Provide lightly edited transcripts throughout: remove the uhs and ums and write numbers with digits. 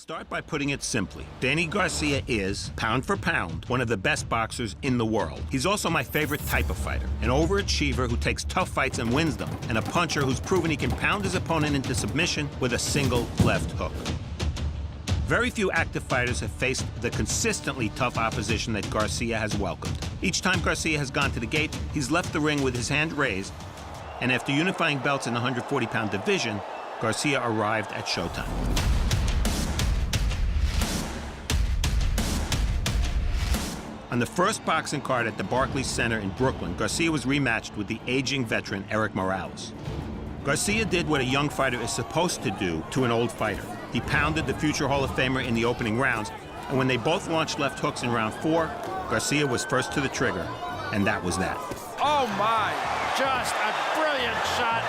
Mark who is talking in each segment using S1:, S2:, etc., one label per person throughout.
S1: start by putting it simply. Danny Garcia is, pound for pound, one of the best boxers in the world. He's also my favorite type of fighter, an overachiever who takes tough fights and wins them, and a puncher who's proven he can pound his opponent into submission with a single left hook. Very few active fighters have faced the consistently tough opposition that Garcia has welcomed. Each time Garcia has gone to the gate, he's left the ring with his hand raised, and after unifying belts in the 140-pound division, Garcia arrived at showtime. On the first boxing card at the Barclays Center in Brooklyn, Garcia was rematched with the aging veteran Erik Morales. Garcia did what a young fighter is supposed to do to an old fighter. He pounded the future Hall of Famer in the opening rounds, and when they both launched left hooks in round 4, Garcia was first to the trigger, and that was that.
S2: Oh my, just a brilliant shot.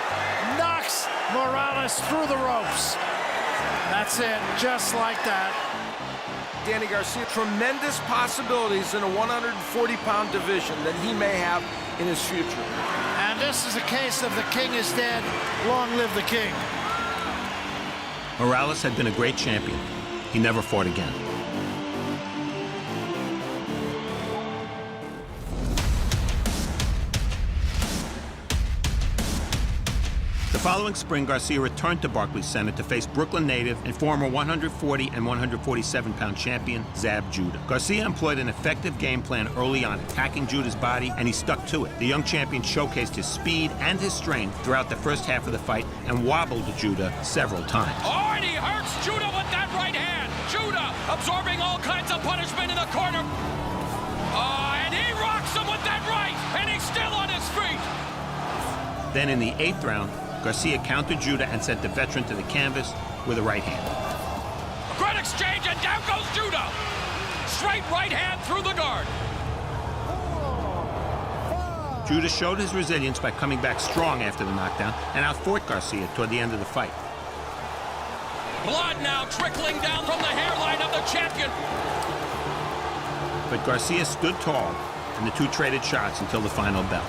S2: Knocks Morales through the ropes. That's it, just like that.
S3: Danny Garcia, tremendous possibilities in a 140-pound division that he may have in his future.
S2: And this is a case of the king is dead, long live the king.
S1: Morales had been a great champion. He never fought again. The following spring, Garcia returned to Barclays Center to face Brooklyn native and former 140 and 147-pound champion Zab Judah. Garcia employed an effective game plan early on, attacking Judah's body, and he stuck to it. The young champion showcased his speed and his strength throughout the first half of the fight and wobbled Judah several times.
S4: Oh, and he hurts Judah with that right hand. Judah absorbing all kinds of punishment in the corner. And he rocks him with that right, and he's still on his feet.
S1: Then in the 8th round, Garcia countered Judah and sent the veteran to the canvas with a right hand.
S4: Great exchange, and down goes Judah. Straight right hand through the guard.
S1: Judah showed his resilience by coming back strong after the knockdown and outfought Garcia toward the end of the fight.
S4: Blood now trickling down from the hairline of the champion.
S1: But Garcia stood tall, and the two traded shots until the final bell.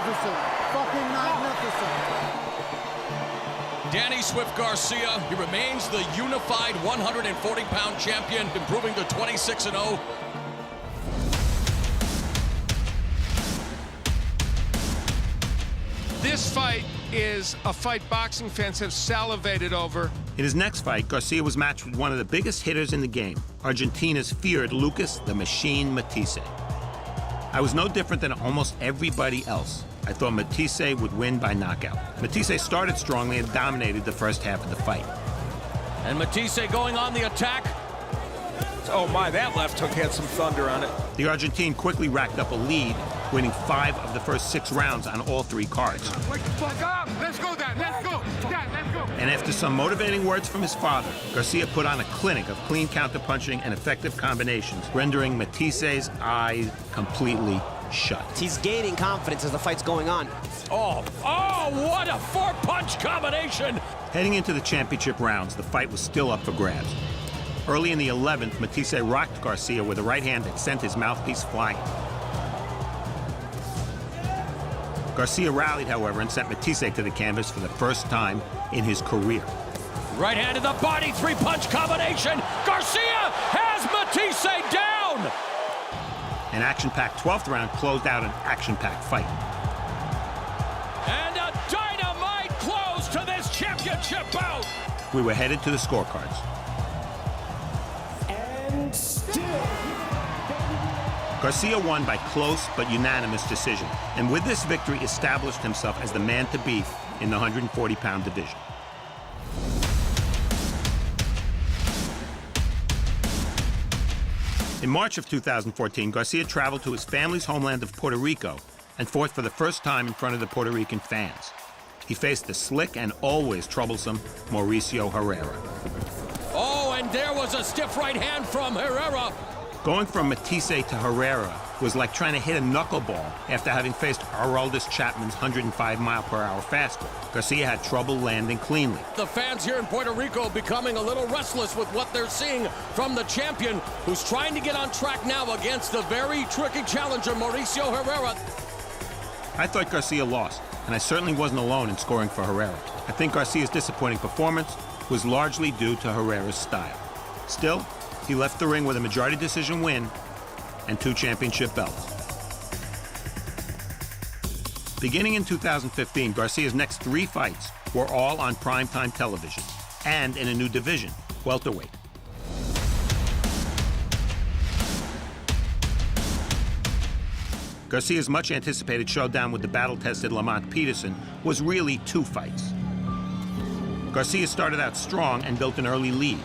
S5: Fucking magnificent.
S4: Danny Swift Garcia, he remains the unified 140-pound champion, improving to 26-0.
S3: This fight is a fight boxing fans have salivated over.
S1: In his next fight, Garcia was matched with one of the biggest hitters in the game, Argentina's feared Lucas the Machine Matthysse. I was no different than almost everybody else. I thought Matthysse would win by knockout. Matthysse started strongly and dominated the first half of the fight.
S4: And Matthysse going on the attack.
S3: Oh my, that left hook had some thunder on it.
S1: The Argentine quickly racked up a lead, winning 5 of the first 6 rounds on all 3 cards.
S5: Wake the fuck up! Let's go, Dad! Let's go! Dad, let's go!
S1: And after some motivating words from his father, Garcia put on a clinic of clean counterpunching and effective combinations, rendering Matthyse's eyes completely shut.
S6: He's gaining confidence as the fight's going on.
S4: Oh, what a 4-punch combination!
S1: Heading into the championship rounds, the fight was still up for grabs. Early in the 11th, Matthysse rocked Garcia with a right hand that sent his mouthpiece flying. Garcia rallied, however, and sent Matthysse to the canvas for the first time in his career.
S4: Right hand to the body, 3-punch combination. Garcia has Matthysse down!
S1: An action-packed 12th round closed out an action-packed fight.
S4: And a dynamite close to this championship bout!
S1: We were headed to the scorecards.
S5: And still.
S1: Garcia won by close but unanimous decision, and with this victory established himself as the man to beat in the 140-pound division. In March of 2014, Garcia traveled to his family's homeland of Puerto Rico and fought for the first time in front of the Puerto Rican fans. He faced the slick and always troublesome Mauricio Herrera.
S4: Oh, and there was a stiff right hand from Herrera.
S1: Going from Matthysse to Herrera was like trying to hit a knuckleball after having faced Aroldis Chapman's 105-mile-per-hour fastball. Garcia had trouble landing cleanly.
S4: The fans here in Puerto Rico becoming a little restless with what they're seeing from the champion, who's trying to get on track now against the very tricky challenger, Mauricio Herrera.
S1: I thought Garcia lost, and I certainly wasn't alone in scoring for Herrera. I think Garcia's disappointing performance was largely due to Herrera's style. Still, he left the ring with a majority decision win and 2 championship belts. Beginning in 2015, Garcia's next 3 fights were all on primetime television and in a new division, welterweight. Garcia's much anticipated showdown with the battle-tested Lamont Peterson was really 2 fights. Garcia started out strong and built an early lead.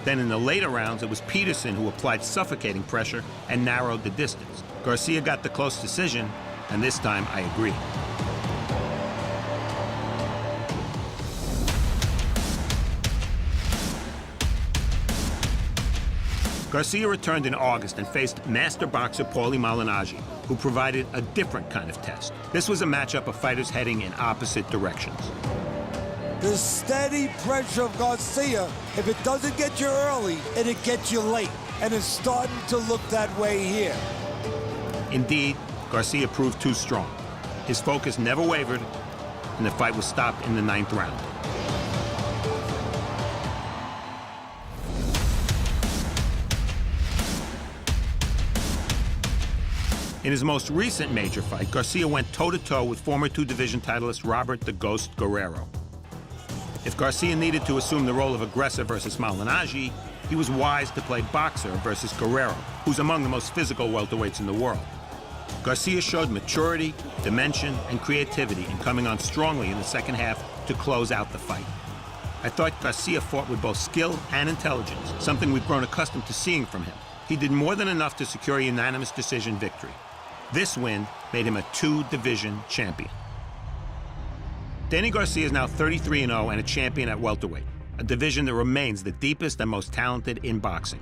S1: Then in the later rounds, it was Peterson who applied suffocating pressure and narrowed the distance. Garcia got the close decision, and this time I agree. Garcia returned in August and faced master boxer Paulie Malignaggi, who provided a different kind of test. This was a matchup of fighters heading in opposite directions.
S7: The steady pressure of Garcia, if it doesn't get you early, it gets you late. And it's starting to look that way here.
S1: Indeed, Garcia proved too strong. His focus never wavered, and the fight was stopped in the 9th round. In his most recent major fight, Garcia went toe-to-toe with former 2-division titleist Robert the Ghost Guerrero. If Garcia needed to assume the role of aggressor versus Malignaggi, he was wise to play boxer versus Guerrero, who's among the most physical welterweights in the world. Garcia showed maturity, dimension, and creativity in coming on strongly in the second half to close out the fight. I thought Garcia fought with both skill and intelligence, something we've grown accustomed to seeing from him. He did more than enough to secure a unanimous decision victory. This win made him a 2-division champion. Danny Garcia is now 33-0 and a champion at welterweight, a division that remains the deepest and most talented in boxing.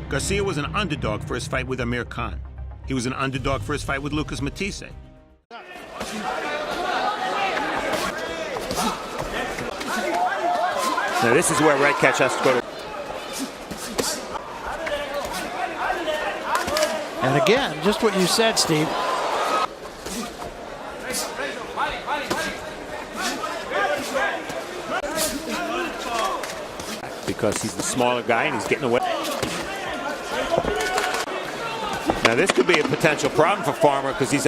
S1: Garcia was an underdog for his fight with Amir Khan. He was an underdog for his fight with Lucas Matthysse. Now this is where Redkach has to go to.
S2: And again, just what you said, Steve.
S1: Because he's the smaller guy and he's getting away. Now this could be a potential problem for Farmer because he's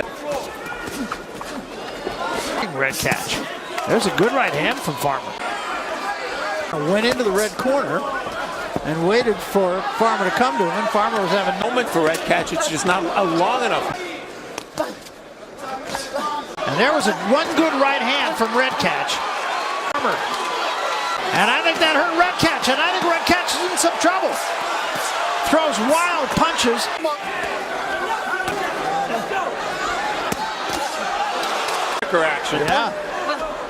S2: Redkach. There's a good right hand from Farmer. Went into the red corner and waited for Farmer to come to him, and Farmer was having
S1: a moment for Redkach. It's just not long enough.
S2: And there was one good right hand from Redkach. Farmer. And I think that hurt Redkach, and I think Redkach is in some trouble. Throws wild punches.
S1: Action.
S2: Yeah.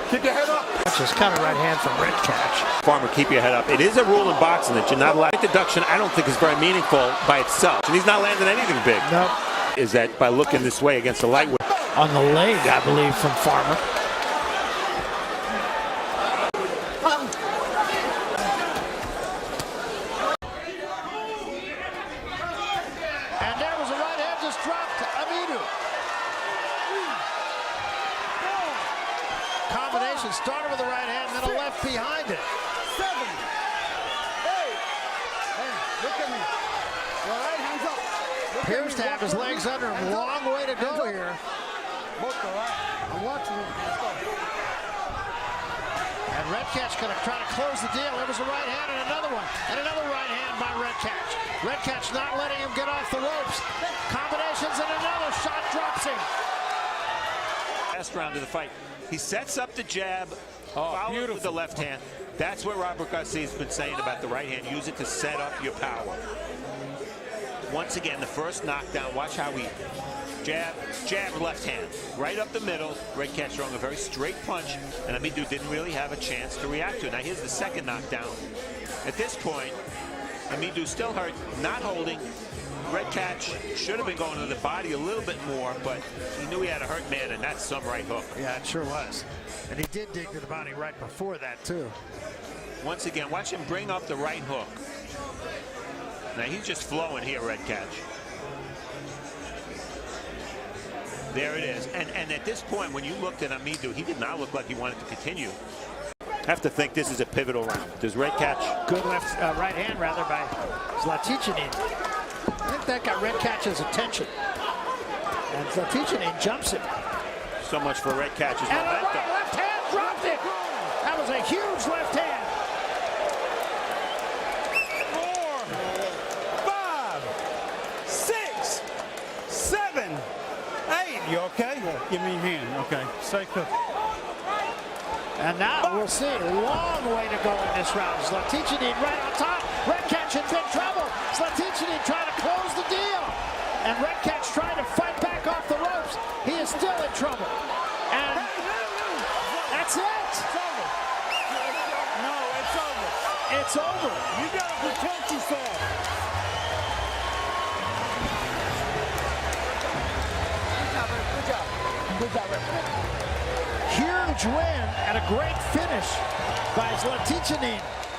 S5: Keep your head up.
S2: That's just kind of right hand from Redkach.
S1: Farmer, keep your head up. It is a rule in boxing that you're not allowed. Deduction, I don't think is very meaningful by itself. And he's not landing anything big.
S2: No.
S1: Is that by looking this way against the lightweight?
S2: On the leg, I believe, from Farmer. And there was a right hand just dropped to Amidu. Combination started with a right hand, then a left behind it.
S5: 7, 8. Hey, look at me. Your right hand's up.
S2: Appears to have his legs under him. Long way to go here.
S5: Look, all right. I'm watching him. Let's go.
S2: And Redkach going to try to close the deal. There was a right hand and another one. And another right hand by Redkach. Redkach not letting him get off the ropes. Combinations and another shot drops him.
S1: Last round of the fight. He sets up the jab, followed with the left hand. That's what Robert Garcia's been saying about the right hand. Use it to set up your power. Once again, the first knockdown. Watch how he jab, left hand. Right up the middle. Redkach throwing a very straight punch, and Amidu didn't really have a chance to react to it. Now here's the second knockdown. At this point, Amidu still hurt, not holding. Redkach should have been going to the body a little bit more, but he knew he had a hurt man, and that's some right hook.
S2: Yeah, it sure was. And he did dig to the body right before that, too.
S1: Once again, watch him bring up the right hook. Now he's just flowing here, Redkach. There it is. And at this point, when you looked at Amidu, he did not look like he wanted to continue.
S8: have to think this is a pivotal round. Does Redkach?
S2: Good right hand rather by Zlaticanin. I think that got Redkach's attention. And Zlaticanin jumps it.
S8: So much for Redkach's
S2: And a
S8: momentum.
S2: right left hand dropped it. That was a huge left hand.
S9: 4, 5, 6, 7, 8. You okay? Yeah. Give me your hand. Okay. Stay cool.
S2: And now we'll see. Long way to go in this round. Zlaticanin right on top. Redkach in big trouble. Zlaticanin trying to close the deal. And Redkach trying to fight back off the ropes. He is still in trouble. And that's it.
S9: It's over. No, it's over.
S2: It's over.
S9: You got to protect yourself.
S2: Good job, Redkach. Huge win and a great finish by Zlaticanin.